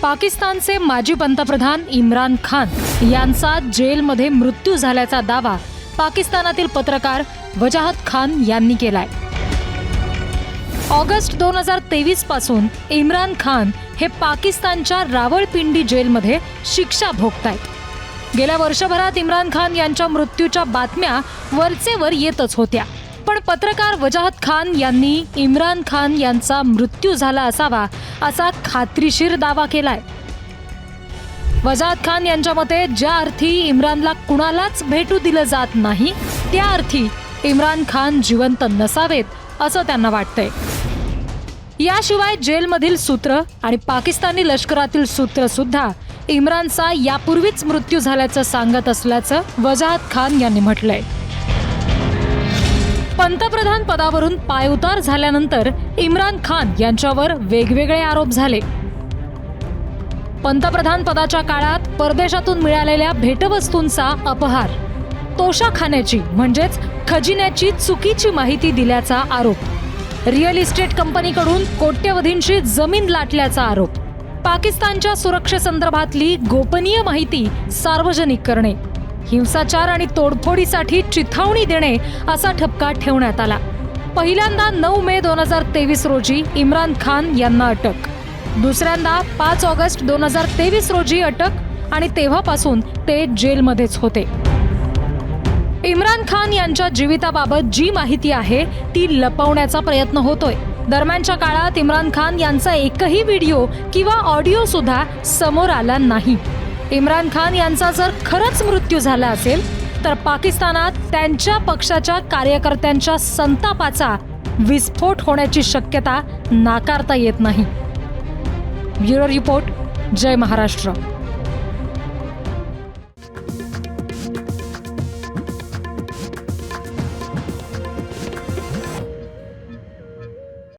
पाकिस्तानचे माजी पंतप्रधान इम्रान खान यांचा जेलमध्ये मृत्यू झाल्याचा दावा पाकिस्तानातील पत्रकार वजाहत खान यांनी केलाय। ऑगस्ट 2023 पासून इम्रान खान हे पाकिस्तानच्या रावळपिंडी जेलमध्ये शिक्षा भोगतायत। गेल्या वर्षभरात इम्रान खान यांच्या मृत्यूच्या बातम्या वरचेवर येतच होत्या, पण पत्रकार वजाहत खान यांनी इम्रान खान यांचा मृत्यू झाला असावा असा खात्रीशीर दावा केलाय। वजाहत खान यांच्या मते ज्या अर्थी इम्रानला कुणालाच भेटू दिलं जात नाही, त्या अर्थी इम्रान खान जिवंत नसावेत असं त्यांना वाटतंय। याशिवाय जेलमधील सूत्र आणि पाकिस्तानी लष्करातील सूत्र सुद्धा इम्रानचा यापूर्वीच मृत्यू झाल्याचं सांगत असल्याचं वजाहत खान यांनी म्हटलंय। पंतप्रधान पदावरून पायउतार झाल्यानंतर इम्रान खान यांच्यावर वेगवेगळे आरोप झाले। पंतप्रधान पदाच्या काळात परदेशातून मिळालेल्या भेटवस्तूंचा अपहार, तोशाखान्याची म्हणजेच खजिन्याची चुकीची माहिती दिल्याचा आरोप, रिअल इस्टेट कंपनीकडून कोट्यवधींची जमीन लाटल्याचा आरोप, पाकिस्तानच्या सुरक्षेसंदर्भातली गोपनीय माहिती सार्वजनिक करणे, हिंसाचार आणि तोडफोडीसाठी चिथावणी देणे असा ठपका ठेवण्यात आला। पहिल्यांदा 9 मे 2023 रोजी इम्रान खान यांना अटक, दुसऱ्यांदा 5 ऑगस्ट 2023 रोजी अटक आणि तेव्हापासून ते जेलमध्येच होते। इम्रान खान यांच्या जीविताबाबत जी माहिती आहे ती लपवण्याचा प्रयत्न होतोय। दरम्यानच्या काळात इम्रान खान यांचा एकही व्हिडिओ किंवा ऑडिओ सुद्धा समोर आला नाही। इम्रान खान यांचा जर खरंच मृत्यू झाला असेल तर पाकिस्तानात त्यांच्या पक्षाच्या कार्यकर्त्यांच्या संतापाचा विस्फोट होण्याची शक्यता नाकारता येत नाही। ब्युरो रिपोर्ट, जय महाराष्ट्र।